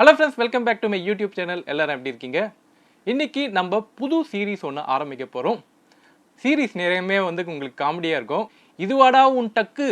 Hello friends, welcome back to my YouTube channel. எல்லாரும் எப்படி இருக்கீங்க? இன்றைக்கி நம்ம புது சீரீஸ் ஒன்று ஆரம்பிக்க போகிறோம். சீரீஸ் நிறையமே உங்களுக்கு காமெடியாக இருக்கும். இதுவாடா உன் டக்கு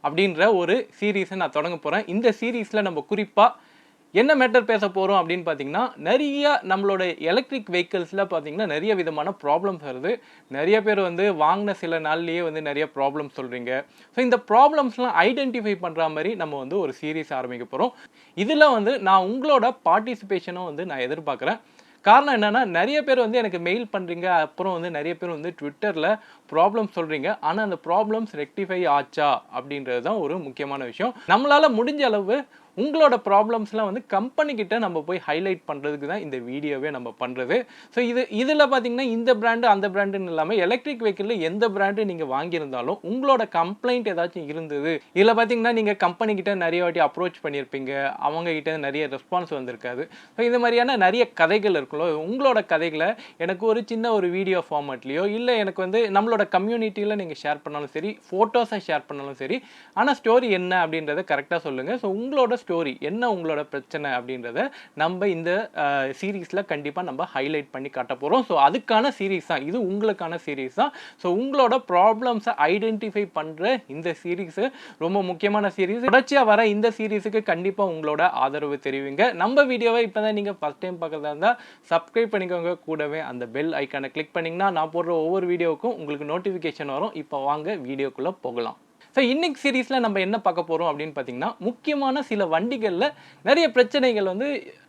அப்படின்ற ஒரு சீரீஸை நான் தொடங்க போகிறேன். இந்த சீரீஸில் நம்ம குறிப்பாக என்ன மேட்டர் பேச போகிறோம் அப்படின்னு பார்த்தீங்கன்னா, நிறைய நம்மளோட எலக்ட்ரிக் வெஹிக்கிள்ஸில் பார்த்தீங்கன்னா நிறைய விதமான ப்ராப்ளம்ஸ் வருது. நிறைய பேர் வாங்கின சில நாள்லேயே நிறைய ப்ராப்ளம்ஸ் சொல்கிறீங்க. ஸோ இந்த ப்ராப்ளம்ஸ்லாம் ஐடென்டிஃபை பண்ணுற மாதிரி நம்ம ஒரு சீரீஸ் ஆரம்பிக்க போகிறோம். இதில் நான் உங்களோட பார்ட்டிசிபேஷனும் நான் எதிர்பார்க்குறேன். காரணம் என்னென்னா, நிறைய பேர் எனக்கு மெயில் பண்ணுறீங்க, அப்புறம் நிறைய பேர் ட்விட்டரில் ப்ராப்ளம்ஸ் சொல்கிறீங்க. ஆனால் அந்த ப்ராப்ளம்ஸ் ரெக்டிஃபை ஆச்சா அப்படின்றது தான் ஒரு முக்கியமான விஷயம். நம்மளால் முடிஞ்ச அளவு உங்களோட ப்ராப்ளம்ஸ்லாம் கம்பெனிக்கிட்ட நம்ம போய் ஹைலைட் பண்ணுறதுக்கு தான் இந்த வீடியோவே நம்ம பண்ணுறது. ஸோ இதில் பார்த்தீங்கன்னா இந்த பிராண்டு அந்த பிராண்டுன்னு இல்லாமல் எலக்ட்ரிக் வெஹிக்கிளில் எந்த பிராண்டு நீங்கள் வாங்கியிருந்தாலும் உங்களோட கம்ப்ளைண்ட் ஏதாச்சும் இருந்தது, இதில் பார்த்தீங்கன்னா நீங்கள் கம்பெனிக்கிட்ட நிறைய வாட்டி அப்ரோச் பண்ணியிருப்பீங்க, அவங்கக்கிட்ட நிறைய ரெஸ்பான்ஸ் வந்திருக்காது. ஸோ இது மாதிரியான நிறைய கதைகள் இருக்குல்ல, உங்களோட கதைகளை எனக்கு ஒரு சின்ன ஒரு வீடியோ ஃபார்மேட்லேயோ இல்லை எனக்கு நம்மளோட கம்யூனிட்டியில் நீங்கள் ஷேர் பண்ணாலும் சரி, ஃபோட்டோஸை ஷேர் பண்ணாலும் சரி, ஆனால் ஸ்டோரி என்ன அப்படின்றத கரெக்டாக சொல்லுங்கள். ஸோ உங்களோட ஸ்டோரி என்ன, உங்களோட பிரச்சனை அப்படின்றத நம்ம இந்த சீரீஸில் கண்டிப்பாக நம்ம ஹைலைட் பண்ணி காட்ட போகிறோம். ஸோ அதுக்கான சீரீஸ் தான் இது, உங்களுக்கான சீரீஸ் தான். ஸோ உங்களோட ப்ராப்ளம்ஸை ஐடென்டிஃபை பண்ணுற இந்த சீரீஸு ரொம்ப முக்கியமான சீரீஸ். தொடர்ச்சியாக வர இந்த சீரீஸுக்கு கண்டிப்பாக உங்களோட ஆதரவு தெரிவிங்க. நம்ம வீடியோவை இப்போ தான் நீங்கள் ஃபஸ்ட் டைம் பார்க்குறதா இருந்தால் சப்ஸ்கிரைப் பண்ணிக்கோங்க. கூடவே அந்த பெல் ஐக்கானை கிளிக் பண்ணிங்கன்னா நான் போடுற ஒவ்வொரு வீடியோவுக்கும் உங்களுக்கு நோட்டிஃபிகேஷன் வரும். இப்போ வாங்க வீடியோக்குள்ளே போகலாம். ஸோ இன்னைக்கு சீரீஸில் நம்ம என்ன பார்க்க போகிறோம் அப்படின்னு பார்த்தீங்கன்னா, முக்கியமான சில வண்டிகளில் நிறைய பிரச்சனைகள்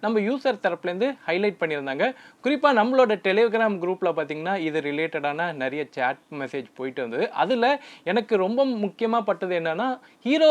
நம்ம யூசர் தரப்புலேருந்து ஹைலைட் பண்ணியிருந்தாங்க. குறிப்பாக நம்மளோட டெலிகிராம் குரூப்பில் பார்த்தீங்கன்னா இது ரிலேட்டடான நிறைய சேட் மெசேஜ் போயிட்டு வந்தது. அதில் எனக்கு ரொம்ப முக்கியமாக பட்டது என்னென்னா, ஹீரோ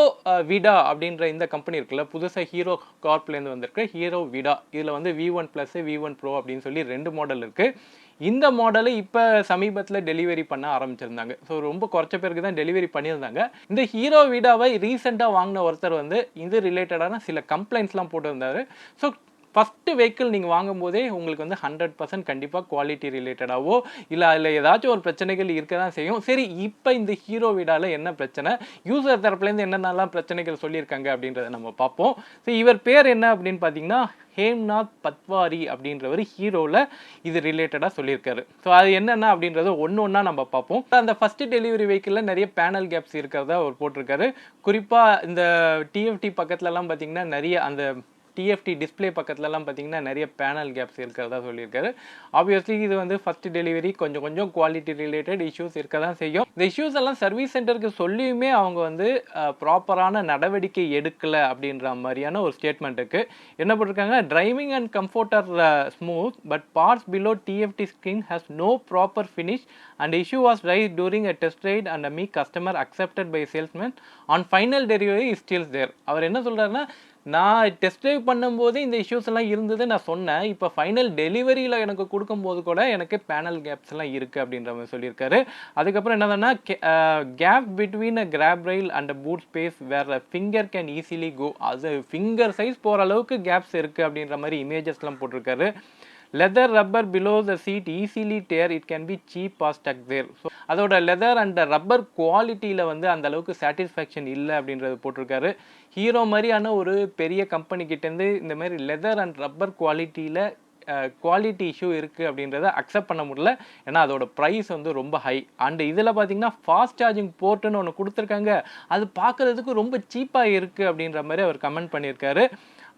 விடா அப்படின்ற இந்த கம்பெனி இருக்குல்ல, புதுசாக ஹீரோ கார்ப்லேருந்து வந்திருக்கு ஹீரோ விடா. இதில் V1 ப்ளஸ் V1 ப்ரோ அப்படின்னு சொல்லி 2 மாடல் இருக்குது. இந்த மாடலை இப்போ சமீபத்தில் டெலிவரி பண்ண ஆரம்பிச்சிருந்தாங்க. ஸோ ரொம்ப குறைச்ச பேருக்கு தான் டெலிவரி பண்ணியிருந்தாங்க. இந்த ஹீரோ வீடாவை ரீசெண்டாக வாங்கின ஒருத்தர் இது ரிலேட்டடான சில கம்ப்ளைண்ட்ஸ்லாம் போட்டிருந்தாரு. ஸோ ஃபஸ்ட்டு வெஹிக்கிள் நீங்கள் வாங்கும்போதே உங்களுக்கு 100% கண்டிப்பாக குவாலிட்டி ரிலேட்டடாகவோ இல்லை அதில் ஏதாச்சும் ஒரு பிரச்சனைகள் இருக்க தான் செய்யும். சரி, இப்போ இந்த ஹீரோ வீடாவில் என்ன பிரச்சனை, யூசர் தரப்புலேருந்து என்னென்னலாம் பிரச்சனைகள் சொல்லியிருக்காங்க அப்படின்றத நம்ம பார்ப்போம். ஸோ இவர் பேர் என்ன அப்படின்னு பார்த்தீங்கன்னா, ஹேம்நாத் பத்வாரி அப்படின்றவர் ஹீரோவில் இது ரிலேட்டடாக சொல்லியிருக்காரு. ஸோ அது என்னென்ன அப்படின்றத ஒன்று ஒன்றா நம்ம பார்ப்போம். அந்த ஃபஸ்ட்டு டெலிவரி வெஹிக்கிளில் நிறைய பேனல் கேப்ஸ் இருக்கிறதா அவர் போட்டிருக்காரு. குறிப்பாக இந்த டிஎஃப்டி பக்கத்துலலாம் பார்த்தீங்கன்னா நிறைய அந்த டிஎஃப்டி டிஸ்பிளே பக்கத்துலலாம் பார்த்தீங்கன்னா நிறைய பேனல் கேப்ஸ் இருக்கிறதா சொல்லியிருக்காரு. ஆப்வியஸ்லி இது ஃபஸ்ட் டெலிவரி கொஞ்சம் குவாலிட்டி ரிலேட்டட் இஷ்யூஸ் இருக்க தான் செய்யும். இந்த இஷ்யூஸ் எல்லாம் சர்வீஸ் சென்டருக்கு சொல்லியுமே அவங்க ப்ராப்பரான நடவடிக்கை எடுக்கலை அப்படின்ற மாதிரியான ஒரு ஸ்டேட்மெண்ட் இருக்குது. என்ன போட்டிருக்காங்க, driving and comforter smooth but parts below TFT screen has no proper finish and issue was rise during a test ride and me customer accepted by salesman on final delivery is still there. அவர் என்ன சொல்கிறாருன்னா, நான் test drive பண்ணும்போது இந்த issues எல்லாம் இருந்தது நான் சொன்னேன், இப்போ ஃபைனல் டெலிவரியில் எனக்கு கொடுக்கும்போது கூட எனக்கு பேனல் கேப்ஸ் எல்லாம் இருக்குது அப்படின்ற மாதிரி சொல்லியிருக்காரு. அதுக்கப்புறம் என்னதுன்னா, gap between a grab rail and boot space where finger can easily go, அது ஃபிங்கர் சைஸ் போகிற அளவுக்கு கேப்ஸ் இருக்குது அப்படின்ற மாதிரி இமேஜஸ்லாம் போட்டிருக்காரு. Leather rubber below the seat easily tear, it can be cheap or stuck there. So அதோட leather and rubber குவாலிட்டியில் அந்த அளவுக்கு சாட்டிஸ்ஃபேக்ஷன் இல்லை அப்படின்றது போட்டிருக்காரு. ஹீரோ மாதிரியான ஒரு பெரிய கம்பெனிக்கிட்டேருந்து இந்த மாதிரி லெதர் அண்ட் ரப்பர் குவாலிட்டியில் குவாலிட்டி இஷ்யூ இருக்குது அப்படின்றத அக்செப்ட் பண்ண முடியல. ஏன்னா அதோட ப்ரைஸ் ரொம்ப ஹை. அண்ட் இதில் பார்த்தீங்கன்னா ஃபாஸ்ட் சார்ஜிங் போர்ட்டுன்னு ஒன்று கொடுத்துருக்காங்க, அது பார்க்குறதுக்கு ரொம்ப சீப்பாக இருக்குது அப்படின்ற மாதிரி அவர் கமெண்ட் பண்ணியிருக்காரு.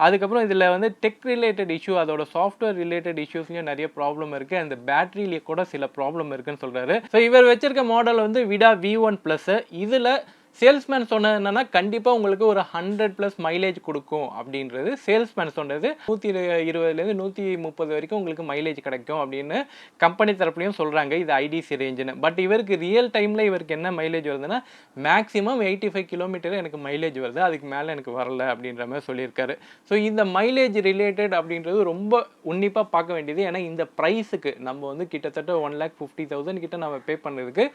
அதுக்கப்புறம் இதில் டெக் ரிலேட்டட் இஷ்யூ, அதோட சாஃப்ட்வேர் ரிலேட்டட் இஷ்யூஸ்லையும் நிறைய ப்ராப்ளம் இருக்குது. அந்த பேட்டரியிலே கூட சில ப்ராப்ளம் இருக்குன்னு சொல்கிறாரு. ஸோ இவர் வச்சிருக்க மாடல் விடா V1 ப்ளஸ். இதில் சேல்ஸ்மேன் சொன்னது என்னன்னா, கண்டிப்பாக உங்களுக்கு ஒரு 100+ மைலேஜ் கொடுக்கும் அப்படின்றது சேல்ஸ்மேன் சொன்னது. 120லேருந்து 130 வரைக்கும் உங்களுக்கு மைலேஜ் கிடைக்கும் அப்படின்னு கம்பெனி தரப்புலையும் சொல்கிறாங்க. இது ஐடிசி ரேஞ்சுன்னு. பட் இவருக்கு ரியல் டைமில் இவருக்கு என்ன மைலேஜ் வருதுன்னா, மேக்ஸிமம் 85 கிலோமீட்டர் எனக்கு மைலேஜ் வருது, அதுக்கு மேலே எனக்கு வரல அப்படின்ற மாதிரி சொல்லியிருக்காரு. ஸோ இந்த மைலேஜ் ரிலேட்டட் அப்படின்றது ரொம்ப உன்னிப்பாக பார்க்க வேண்டியது. ஏன்னா இந்த ப்ரைஸுக்கு நம்ம கிட்டத்தட்ட 1,50,000 கிட்ட நம்ம பே பண்ணுறதுக்கு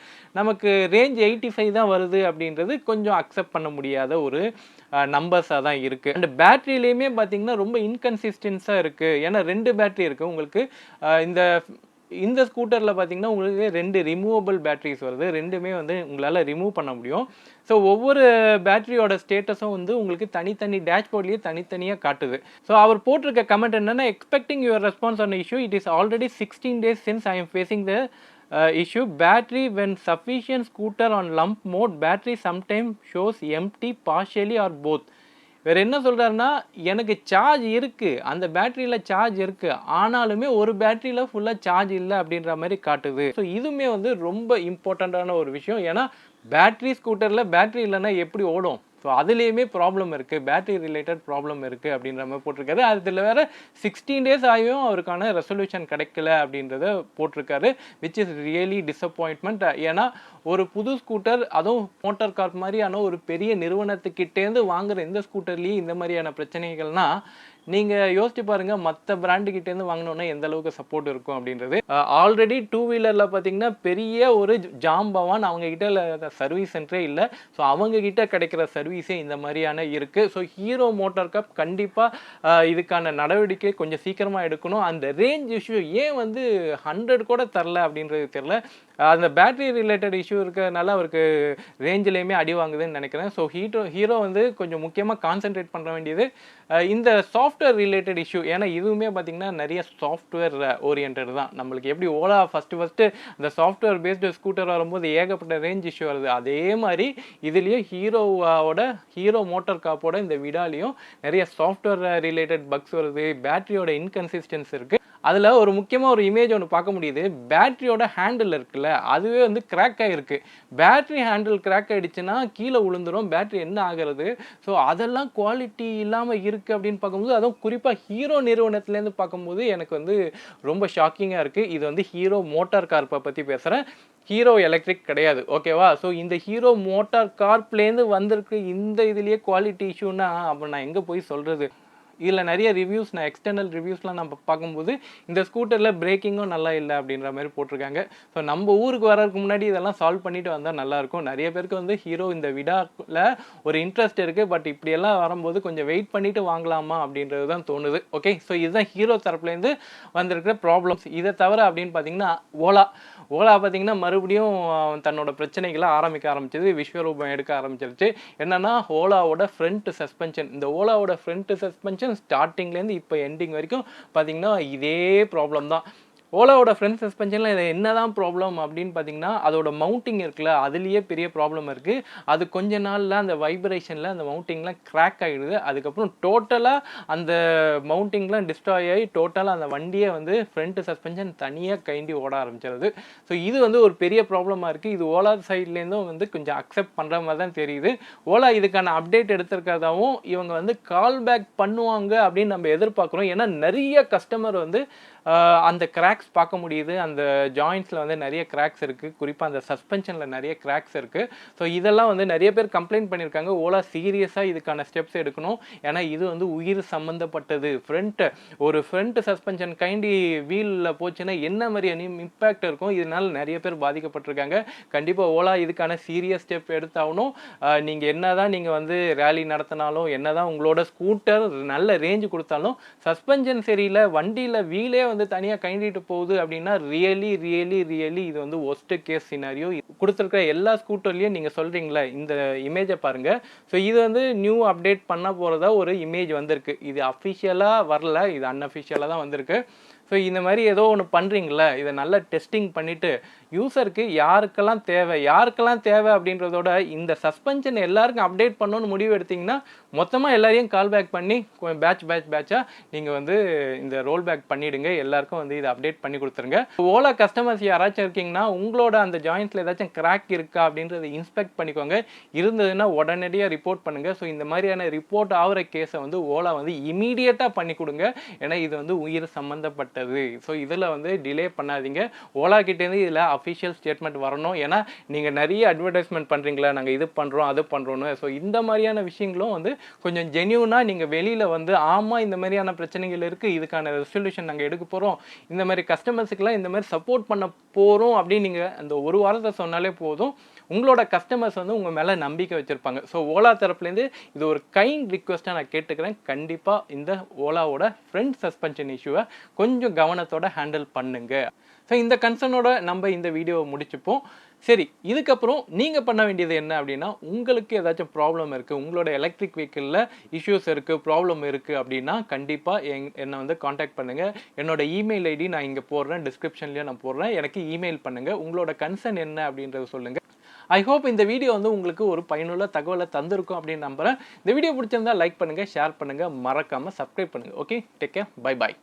நமக்கு ரேஞ்ச் 85 தான் வருது அப்படின்றது கொஞ்சம் அக்செப்ட் பண்ண முடியாத ஒரு நம்பர்ஸாக தான் இருக்குது. அண்ட் பேட்டரியிலையுமே பார்த்தீங்கன்னா ரொம்ப இன்கன்சிஸ்டன்ஸாக இருக்குது. ஏன்னா 2 பேட்டரி இருக்குது உங்களுக்கு. இந்த இந்த ஸ்கூட்டரில் பார்த்தீங்கன்னா உங்களுக்கு 2 ரிமூவபிள் பேட்டரிஸ் வருது. 2மே வந்து உங்களால் ரிமூவ் பண்ண முடியும். ஸோ ஒவ்வொரு பேட்டரியோட ஸ்டேட்டஸும் வந்து உங்களுக்கு தனித்தனி டேஷ்போர்ட்லேயே தனித்தனியாக காட்டுது. ஸோ அவர் போட்டிருக்க கமெண்ட் என்னென்னா, expecting your response on issue, it is already 16 days since I am facing the issue. Battery when sufficient scooter on lump mode, battery sometimes shows empty partially or both. வேறு என்ன சொல்கிறாருன்னா, எனக்கு charge இருக்குது, அந்த பேட்டரியில் charge இருக்குது, ஆனாலுமே ஒரு பேட்டரியில் ஃபுல்லாக சார்ஜ் இல்லை அப்படின்ற மாதிரி காட்டுது. ஸோ இதுவுமே வந்து ரொம்ப இம்பார்ட்டண்ட்டான ஒரு விஷயம். ஏன்னா பேட்டரி ஸ்கூட்டரில் பேட்டரி இல்லைன்னா எப்படி ஓடும்? ஸோ அதுலேயுமே ப்ராப்ளம் இருக்குது, பேட்டரி ரிலேட்டட் ப்ராப்ளம் இருக்குது அப்படின்ற மாதிரி போட்டிருக்காரு. அதில் வேறு 16 days ஆகியும் அவருக்கான ரெசல்யூஷன் கிடைக்கல அப்படின்றத போட்டிருக்காரு, விச் இஸ் ரியலி டிசப்பாயின்ட்மெண்ட். ஏன்னா ஒரு புது ஸ்கூட்டர், அதுவும் மோட்டார் கார்ப் மாதிரியான ஒரு பெரிய நிறுவனத்துக்கிட்டேருந்து வாங்குகிற இந்த ஸ்கூட்டர்லேயே இந்த மாதிரியான பிரச்சனைகள்னால் நீங்கள் யோசிச்சு பாருங்கள், மற்ற பிராண்டுக்கிட்டேருந்து வாங்கினோன்னா எந்த அளவுக்கு சப்போர்ட் இருக்கும் அப்படின்றது. ஆல்ரெடி 2 வீலரில் பார்த்தீங்கன்னா பெரிய ஒரு ஜாம்பவான், அவங்கக்கிட்ட சர்வீஸ் சென்டரே இல்லை. ஸோ அவங்கக்கிட்ட கிடைக்கிற சர்வீஸே இந்த மாதிரியான இருக்குது. ஸோ ஹீரோ மோட்டார் கார்ப் கண்டிப்பாக இதுக்கான நடவடிக்கை கொஞ்சம் சீக்கிரமாக எடுக்கணும். அந்த ரேஞ்ச் இஷ்யூ ஏன் வந்து 100 கூட தரல அப்படின்றது தெரில. அந்த பேட்டரி ரிலேட்டட் இஷ்யூ இருக்கிறதுனால அவருக்கு ரேஞ்சிலையுமே அடி வாங்குதுன்னு நினைக்கிறேன். ஸோ ஹீரோ வந்து கொஞ்சம் முக்கியமாக கான்சென்ட்ரேட் பண்ண வேண்டியது இந்த சாஃப்ட்வேர் ரிலேட்டட் இஷ்யூ. ஏன்னா இதுவுமே பார்த்திங்கன்னா நிறைய சாஃப்ட்வேர் ஓரியன்ட் தான். நம்மளுக்கு எப்படி ஓலா ஃபஸ்ட்டு அந்த சாஃப்ட்வேர் பேஸ்டு ஸ்கூட்டர் வரும்போது ஏகப்பட்ட ரேஞ்ச் இஷ்யூ வருது, அதே மாதிரி இதுலேயும் ஹீரோ மோட்டார் கார்ப்போட இந்த விடாலையும் நிறைய சாஃப்ட்வேர் ரிலேட்டட் பக்ஸ் வருது, பேட்டரியோட இன்கன்சிஸ்டன்ஸ் இருக்குது. அதில் ஒரு முக்கியமாக ஒரு இமேஜ் ஒன்று பார்க்க முடியுது. பேட்டரியோட ஹேண்டில் இருக்குல்ல, அதுவே வந்து கிராக் ஆகிருக்கு. பேட்டரி ஹேண்டில் கிராக் ஆகிடுச்சுன்னா கீழே விழுந்துடும், பேட்டரி என்ன ஆகிறது? ஸோ அதெல்லாம் குவாலிட்டி இல்லாமல் இருக்குது அப்படின்னு பார்க்கும்போது, அதுவும் குறிப்பாக ஹீரோ நிறுவனத்துலேருந்து பார்க்கும்போது எனக்கு வந்து ரொம்ப ஷாக்கிங்காக இருக்குது. இது வந்து ஹீரோ மோட்டார் கார்ப்பை பற்றி பேசுகிறேன், ஹீரோ எலக்ட்ரிக் கிடையாது, ஓகேவா? ஸோ இந்த ஹீரோ மோட்டார் கார்ப்லேருந்து வந்திருக்கு இந்த இதுலேயே குவாலிட்டி இஷ்யூன்னா அப்போ நான் எங்கே போய் சொல்கிறது? இதில் நிறைய ரிவ்யூஸ், நான் எக்ஸ்டர்னல் ரிவ்யூஸ்லாம் நம்ம பார்க்கும்போது இந்த ஸ்கூட்டரில் பிரேக்கிங்கும் நல்லா இல்லை அப்படின்ற மாதிரி போட்டிருக்காங்க. ஸோ நம்ம ஊருக்கு வரதுக்கு முன்னாடி இதெல்லாம் சால்வ் பண்ணிட்டு வந்தால் நல்லாயிருக்கும். நிறைய பேருக்கு வந்து ஹீரோ இந்த விடாவில் ஒரு இன்ட்ரெஸ்ட் இருக்குது, பட் இப்படியெல்லாம் வரும்போது கொஞ்சம் வெயிட் பண்ணிவிட்டு வாங்கலாமா அப்படின்றது தான் தோணுது. ஓகே, ஸோ இதுதான் ஹீரோ தரப்புலேருந்து வந்திருக்கிற ப்ராப்ளம்ஸ். இதை தவிர அப்படின்னு பார்த்தீங்கன்னா ஓலா பார்த்தீங்கன்னா மறுபடியும் தன்னோட பிரச்சனைகளை ஆரம்பிச்சது, விஸ்வரூபம் எடுக்க ஆரம்பிச்சிருச்சு. என்னென்னா ஓலாவோட ஃப்ரண்ட் சஸ்பென்ஷன். இந்த ஓலாவோட ஃப்ரண்ட் சஸ்பென்ஷன் ஸ்டார்டிங்லேருந்து இப்போ எண்டிங் வரைக்கும் பார்த்தீங்கன்னா இதே ப்ராப்ளம் தான். ஓலாவோட ஃப்ரண்ட் சஸ்பென்ஷனில் இது என்ன தான் ப்ராப்ளம் அப்படின்னு பார்த்தீங்கன்னா, அதோட மவுண்டிங் இருக்குல்ல, அதுலேயே பெரிய ப்ராப்ளம் இருக்குது. அது கொஞ்ச நாளில் அந்த வைப்ரேஷனில் அந்த மவுண்டிங்லாம் கிராக் ஆகிடுது. அதுக்கப்புறம் டோட்டலாக அந்த மவுண்டிங்லாம் டிஸ்ட்ராய் ஆகி டோட்டலாக அந்த வண்டியை வந்து ஃப்ரண்ட் சஸ்பென்ஷன் தனியாக கைண்டி ஓட ஆரம்பிச்சிருது. ஸோ இது வந்து ஒரு பெரிய ப்ராப்ளமாக இருக்குது. இது ஓலா சைட்லேருந்தும் வந்து கொஞ்சம் அக்செப்ட் பண்ணுற மாதிரி தான் தெரியுது. ஓலா இதுக்கான அப்டேட் எடுத்திருக்கிறதாவும் இவங்க வந்து கால் பேக் பண்ணுவாங்க அப்படின்னு நம்ம எதிர்பார்க்குறோம். ஏன்னா நிறைய கஸ்டமர் வந்து அந்த கிராக்ஸ் பார்க்க முடியுது, அந்த ஜாயின்ஸில் வந்து நிறைய கிராக்ஸ் இருக்குது, குறிப்பாக அந்த சஸ்பென்ஷனில் நிறைய கிராக்ஸ் இருக்குது. ஸோ இதெல்லாம் வந்து நிறைய பேர் கம்ப்ளைண்ட் பண்ணியிருக்காங்க. ஓலா சீரியஸாக இதுக்கான ஸ்டெப்ஸ் எடுக்கணும். ஏன்னா இது வந்து உயிர் சம்மந்தப்பட்டது. ஃப்ரண்ட் சஸ்பென்ஷன் கைண்டி வீலில் போச்சுன்னா என்ன மாதிரியான இம்பேக்ட் இருக்கும், இதனால் நிறைய பேர் பாதிக்கப்பட்டிருக்காங்க. கண்டிப்பாக ஓலா இதுக்கான சீரியஸ் ஸ்டெப் எடுத்தாகணும். நீங்கள் என்ன தான் நீங்கள் வந்து ரேலி நடத்தினாலும், என்ன தான் உங்களோட ஸ்கூட்டர் நல்ல ரேஞ்சு கொடுத்தாலும், சஸ்பென்ஷன் சரியில்லை, வண்டியில் வீலே வந்து தனியாக கைண்டிட்டு போகுது அப்படின்னா ரியலி இது வந்து ஒஸ்ட் கேஸ் சினாரியோ. கொடுத்துருக்கிற எல்லா ஸ்கூட்டர்லையும் நீங்கள் சொல்கிறீங்களே, இந்த இமேஜை பாருங்கள். ஸோ இது வந்து நியூ அப்டேட் பண்ண போகிறதா ஒரு இமேஜ் வந்திருக்கு. இது அஃபிஷியலாக வரல, இது அன்அஃபிஷியலாக தான் வந்திருக்கு. ஸோ இந்த மாதிரி ஏதோ ஒன்று பண்ணுறீங்களே, இதை நல்லா டெஸ்டிங் பண்ணிவிட்டு யூசருக்கு யாருக்கெல்லாம் தேவை அப்படின்றதோட இந்த சஸ்பென்ஷன் எல்லாருக்கும் அப்டேட் பண்ணணும்னு முடிவு எடுத்திங்கன்னா மொத்தமாக எல்லாரையும் கால் பேக் பண்ணி பேட்சாக நீங்கள் வந்து இந்த ரோல் பேக் பண்ணிவிடுங்க. எல்லாருக்கும் வந்து இதை அப்டேட் பண்ணி கொடுத்துருங்க. ஓலா கஸ்டமர்ஸ் யாராச்சும் இருக்கீங்கன்னா உங்களோட அந்த ஜாயின்ஸில் ஏதாச்சும் கிராக் இருக்கா அப்படின்றத இன்ஸ்பெக்ட் பண்ணிக்கோங்க. இருந்ததுன்னா உடனடியாக ரிப்போர்ட் பண்ணுங்கள். ஸோ இந்த மாதிரியான ரிப்போர்ட் ஆகிற கேஸை வந்து ஓலா வந்து இமீடியட்டாக பண்ணி கொடுங்க. ஏன்னா இது வந்து உயிர் சம்மந்தப்பட்டது. ஸோ இதில் வந்து டிலே பண்ணாதீங்க. ஓலா கிட்டேருந்து இதில் அஃபிஷியல் ஸ்டேட்மெண்ட் வரணும். ஏன்னா நீங்கள் நிறைய அட்வர்டைஸ்மெண்ட் பண்ணுறீங்களா, நாங்கள் இது பண்ணுறோம் அது பண்ணுறோன்னு. ஸோ இந்த மாதிரியான விஷயங்களும் வந்து கொஞ்சம் ஜென்யூனாக நீங்கள் வெளியில் வந்து ஆமாம் இந்த மாதிரியான பிரச்சனைகள் இருக்குது, இதுக்கான ரெசல்யூஷன் நாங்கள் எடுக்க போகிறோம், இந்த மாதிரி கஸ்டமர்ஸுக்கெல்லாம் இந்த மாதிரி சப்போர்ட் பண்ண போகிறோம் அப்படின்னு நீங்கள் அந்த ஒரு வாரத்தை சொன்னாலே போதும். உங்களோட கஸ்டமர்ஸ் வந்து உங்கள் மேலே நம்பிக்கை வச்சுருப்பாங்க. ஸோ ஓலா தரப்புலேருந்து இது ஒரு கைண்ட் ரிக்வெஸ்ட்டாக நான் கேட்டுக்கிறேன். கண்டிப்பாக இந்த ஓலாவோட ஃப்ரண்ட் சஸ்பென்ஷன் இஷ்யூவை கொஞ்சம் கவனத்தோட ஹேண்டில் பண்ணுங்க. ஸோ இந்த கன்சர்னோட நம்ம இந்த வீடியோவை முடிச்சுப்போம். சரி, இதுக்கப்புறம் நீங்கள் பண்ண வேண்டியது என்ன அப்படின்னா, உங்களுக்கு ஏதாச்சும் ப்ராப்ளம் இருக்குது, உங்களோட எலக்ட்ரிக் வெஹிக்கிளில் இஷ்யூஸ் இருக்குது, ப்ராப்ளம் இருக்குது அப்படின்னா கண்டிப்பாக என்னை வந்து காண்டாக்ட் பண்ணுங்கள். என்னோட இமெயில் ஐடி நான் இங்கே போடுறேன், டிஸ்கிரிப்ஷன்லேயே நான் போடுறேன். எனக்கு இமெயில் பண்ணுங்கள், உங்களோட கன்சர்ன் என்ன அப்படின்றத சொல்லுங்கள். ஐ ஹோப் இந்த வீடியோ வந்து உங்களுக்கு ஒரு பயனுள்ள தகவலை தந்திருக்கும் அப்படின்னு நம்புகிறேன். இந்த வீடியோ பிடிச்சிருந்தா லைக் பண்ணுங்கள், ஷேர் பண்ணுங்கள், மறக்காமல் சப்ஸ்கிரைப் பண்ணுங்கள். Okay, take care, bye bye.